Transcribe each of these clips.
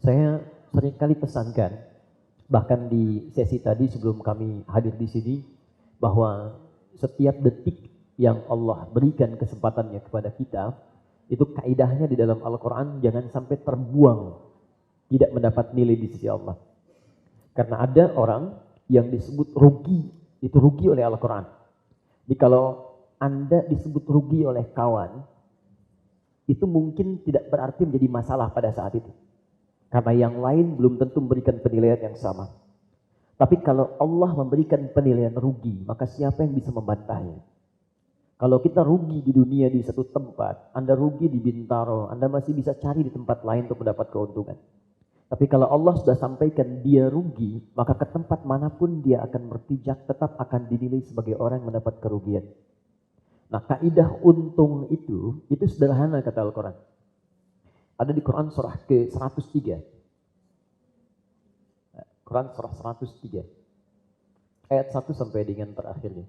Saya seringkali pesankan, bahkan di sesi tadi sebelum kami hadir di sini, bahwa setiap detik yang Allah berikan kesempatannya kepada kita, itu kaidahnya di dalam Al-Quran jangan sampai terbuang, tidak mendapat nilai di sisi Allah. Karena ada orang yang disebut rugi, itu rugi oleh Al-Quran. Jadi kalau Anda disebut rugi oleh kawan, itu mungkin tidak berarti menjadi masalah pada saat itu. Karena yang lain belum tentu memberikan penilaian yang sama. Tapi kalau Allah memberikan penilaian rugi, maka siapa yang bisa membantahnya? Kalau kita rugi di dunia di satu tempat, Anda rugi di Bintaro, Anda masih bisa cari di tempat lain untuk mendapat keuntungan. Tapi kalau Allah sudah sampaikan dia rugi, maka ke tempat manapun dia akan berpijak tetap akan dinilai sebagai orang yang mendapat kerugian. Nah, kaidah untung itu sederhana kata Al-Quran. Ada di Quran surah ke-103. Quran surah 103. Ayat 1 sampai dengan terakhirnya.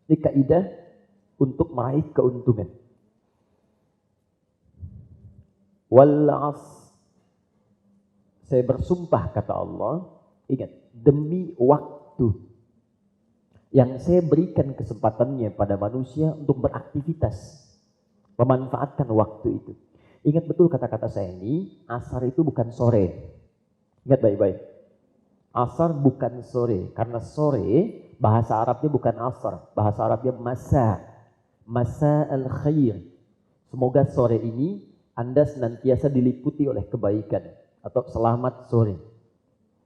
Ini kaidah untuk meraih keuntungan. Wal 'asr. Saya bersumpah kata Allah, ingat, demi waktu yang saya berikan kesempatannya pada manusia untuk beraktivitas, memanfaatkan waktu itu. Ingat betul kata-kata saya ini, asar itu bukan sore. Ingat baik-baik. Asar bukan sore, karena sore bahasa Arabnya bukan asar, bahasa Arabnya masa. Masa al-khair. Semoga sore ini Anda senantiasa diliputi oleh kebaikan, atau selamat sore.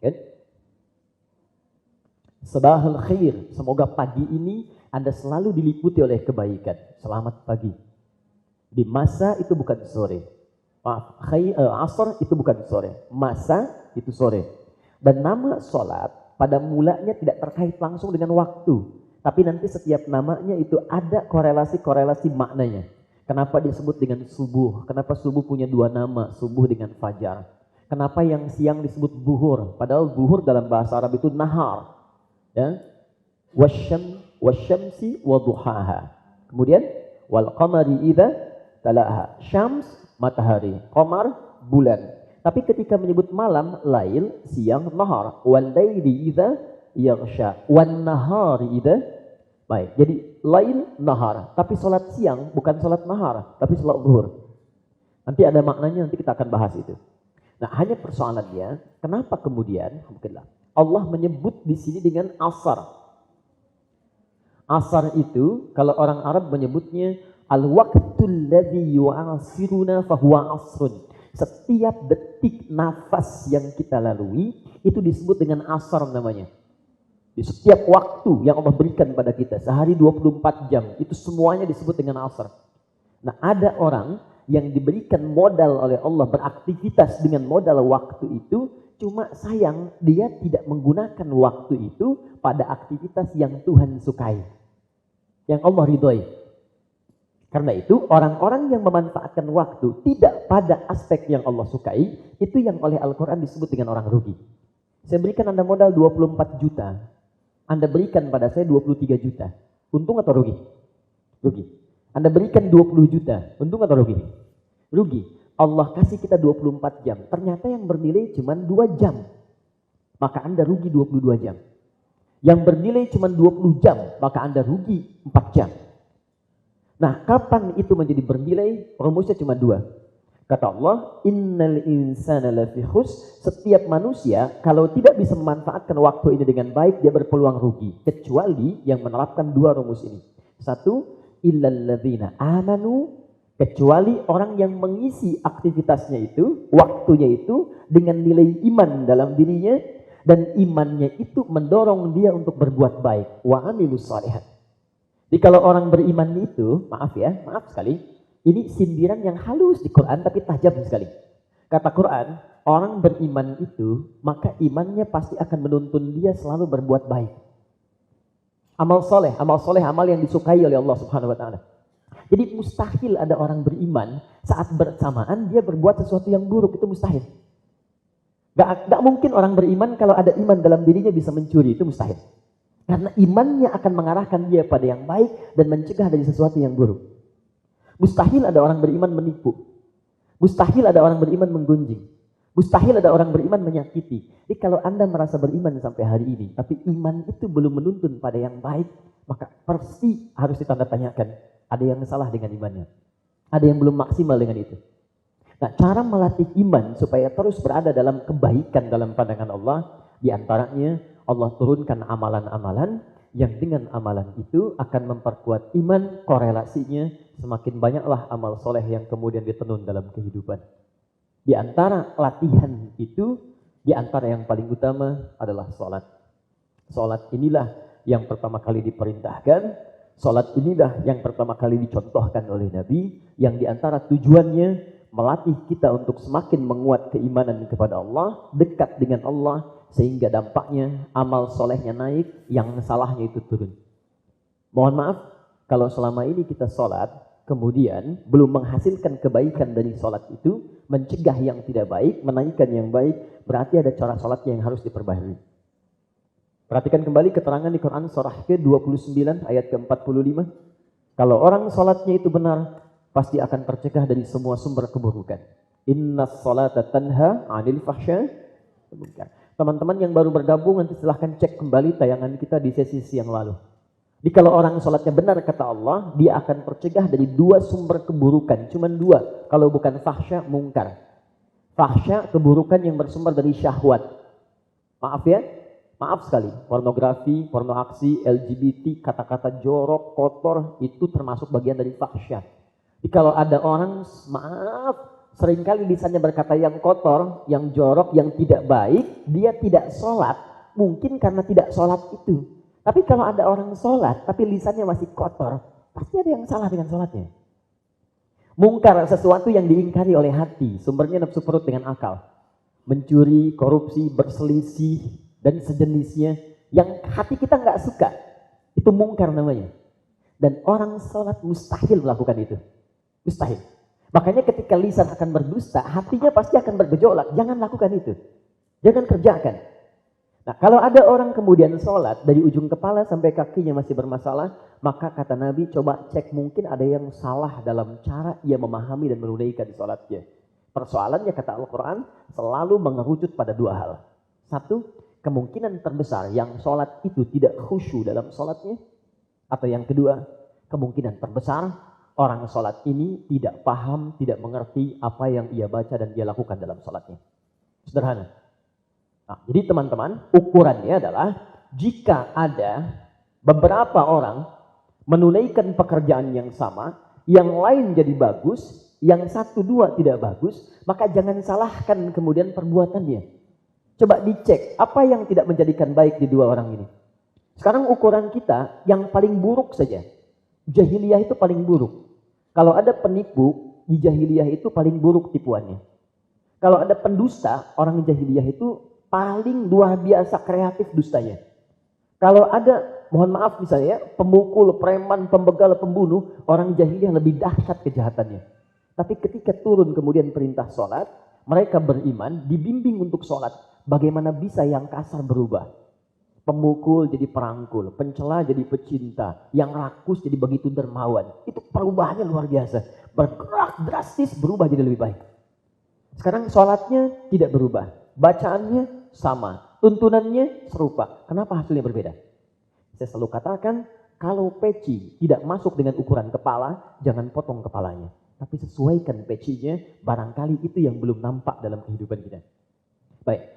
Kan? Sabahul khair, semoga pagi ini Anda selalu diliputi oleh kebaikan. Selamat pagi. Di masa itu bukan sore. Maaf, asar itu bukan sore. Masa itu sore. Dan nama sholat pada mulanya tidak terkait langsung dengan waktu. Tapi nanti setiap namanya itu ada korelasi-korelasi maknanya. Kenapa disebut dengan subuh? Kenapa subuh punya dua nama? Subuh dengan fajar. Kenapa yang siang disebut buhur? Padahal buhur dalam bahasa Arab itu nahar. Ya. Wasyamsi wa duhaha. Kemudian wal qamari idza talaha. Syams matahari, qamar bulan. Tapi ketika menyebut malam, lail, siang, nahar. Wal laili idza yaghsha, wan nahari idza. Baik, jadi lail, nahar. Tapi salat siang bukan salat nahar, tapi salat zuhur. Nanti ada maknanya, nanti kita akan bahas itu. Nah, hanya persoalannya, kenapa kemudian Allah menyebut di sini dengan asar. Asar itu kalau orang Arab menyebutnya al-waqtul ladzi yu'asiruna fahuwa asrun. Setiap detik nafas yang kita lalui itu disebut dengan asar namanya. Di setiap waktu yang Allah berikan pada kita, sehari 24 jam, itu semuanya disebut dengan asar. Nah, ada orang yang diberikan modal oleh Allah beraktivitas dengan modal waktu itu, cuma sayang dia tidak menggunakan waktu itu pada aktivitas yang Tuhan sukai, yang Allah ridhoi. Karena itu orang-orang yang memanfaatkan waktu tidak pada aspek yang Allah sukai, itu yang oleh Al-Quran disebut dengan orang rugi. Saya berikan Anda modal 24 juta, Anda berikan pada saya 23 juta, untung atau rugi? Rugi. Anda berikan 20 juta, untung atau rugi? Rugi. Allah kasih kita 24 jam, ternyata yang bernilai cuma 2 jam, maka Anda rugi 22 jam. Yang bernilai cuma 20 jam, maka Anda rugi 4 jam. Nah, kapan itu menjadi bernilai? Rumusnya cuma 2. Kata Allah, innal insana lafi khus, setiap manusia kalau tidak bisa memanfaatkan waktu ini dengan baik, dia berpeluang rugi. Kecuali yang menerapkan 2 rumus ini. 1, illal ladzina amanu, kecuali orang yang mengisi aktivitasnya itu, waktunya itu dengan nilai iman dalam dirinya, dan imannya itu mendorong dia untuk berbuat baik. Wa amilus shalihat. Jadi kalau orang beriman itu, maaf sekali, ini sindiran yang halus di Quran tapi tajam sekali. Kata Quran, orang beriman itu, maka imannya pasti akan menuntun dia selalu berbuat baik. Amal soleh, amal yang disukai oleh Allah Subhanahu wa Ta'ala. Jadi mustahil ada orang beriman saat bersamaan dia berbuat sesuatu yang buruk, itu mustahil. Gak mungkin orang beriman kalau ada iman dalam dirinya bisa mencuri, itu mustahil. Karena imannya akan mengarahkan dia pada yang baik dan mencegah dari sesuatu yang buruk. Mustahil ada orang beriman menipu. Mustahil ada orang beriman menggunjing. Mustahil ada orang beriman menyakiti. Jadi kalau Anda merasa beriman sampai hari ini, tapi iman itu belum menuntun pada yang baik, maka pasti harus ditanda tanyakan. Ada yang salah dengan imannya. Ada yang belum maksimal dengan itu. Nah, cara melatih iman supaya terus berada dalam kebaikan dalam pandangan Allah, di antaranya Allah turunkan amalan-amalan yang dengan amalan itu akan memperkuat iman, korelasinya semakin banyaklah amal soleh yang kemudian ditenun dalam kehidupan. Di antara latihan itu, di antara yang paling utama adalah sholat. Sholat inilah yang pertama kali diperintahkan, sholat inilah yang pertama kali dicontohkan oleh Nabi, yang di antara tujuannya melatih kita untuk semakin menguat keimanan kepada Allah, dekat dengan Allah, sehingga dampaknya amal solehnya naik, yang salahnya itu turun. Mohon maaf, kalau selama ini kita sholat, kemudian belum menghasilkan kebaikan dari sholat itu, mencegah yang tidak baik, menaikkan yang baik, berarti ada cara sholatnya yang harus diperbaharui. Perhatikan kembali keterangan di Quran surah ke-29 ayat ke-45. Kalau orang sholatnya itu benar, pasti akan tercegah dari semua sumber keburukan. Innas sholata tanha 'anil fahsya. Teman-teman yang baru bergabung nanti silahkan cek kembali tayangan kita di sesi yang lalu. Jadi kalau orang sholatnya benar kata Allah, dia akan tercegah dari dua sumber keburukan. Cuman dua, kalau bukan fahsya, mungkar. Fahsya, keburukan yang bersumber dari syahwat. Maaf ya, maaf sekali. Pornografi, porno aksi, LGBT, kata-kata jorok, kotor, itu termasuk bagian dari fahsya. Jadi kalau ada orang, maaf, seringkali lisannya berkata yang kotor, yang jorok, yang tidak baik, dia tidak sholat, mungkin karena tidak sholat itu. Tapi kalau ada orang sholat, tapi lisannya masih kotor, pasti ada yang salah dengan sholatnya. Mungkar, sesuatu yang diingkari oleh hati, sumbernya nafsu perut dengan akal. Mencuri, korupsi, berselisih, dan sejenisnya, yang hati kita nggak suka, itu mungkar namanya. Dan orang sholat mustahil melakukan itu. Mustahil. Makanya ketika lisan akan berdusta, hatinya pasti akan bergejolak. Jangan lakukan itu. Jangan kerjakan. Nah, kalau ada orang kemudian sholat dari ujung kepala sampai kakinya masih bermasalah, maka kata Nabi, coba cek mungkin ada yang salah dalam cara ia memahami dan menunaikan sholatnya. Persoalannya kata Al-Quran selalu mengerucut pada dua hal. Satu, kemungkinan terbesar yang sholat itu tidak khusyuk dalam sholatnya. Atau yang kedua, kemungkinan terbesar orang sholat ini tidak paham, tidak mengerti apa yang ia baca dan dia lakukan dalam sholatnya. Sederhana. Nah, jadi teman-teman, ukurannya adalah jika ada beberapa orang menunaikan pekerjaan yang sama, yang lain jadi bagus, yang satu dua tidak bagus, maka jangan salahkan kemudian perbuatannya. Coba dicek apa yang tidak menjadikan baik di dua orang ini. Sekarang ukuran kita yang paling buruk saja. Jahiliyah itu paling buruk. Kalau ada penipu, di jahiliyah itu paling buruk tipuannya. Kalau ada pendusta, orang jahiliyah itu paling luar biasa kreatif dustanya. Kalau ada, mohon maaf misalnya, pemukul, preman, pembegal, pembunuh, orang jahiliyah lebih dahsyat kejahatannya. Tapi ketika turun kemudian perintah sholat, mereka beriman, dibimbing untuk sholat. Bagaimana bisa yang kasar berubah? Pemukul jadi perangkul, pencela jadi pecinta, yang rakus jadi begitu dermawan. Itu perubahannya luar biasa. Bergerak drastis, berubah jadi lebih baik. Sekarang sholatnya tidak berubah. Bacaannya sama, tuntunannya serupa. Kenapa hasilnya berbeda? Saya selalu katakan, kalau peci tidak masuk dengan ukuran kepala, jangan potong kepalanya. Tapi sesuaikan pecinya, barangkali itu yang belum nampak dalam kehidupan kita. Baik.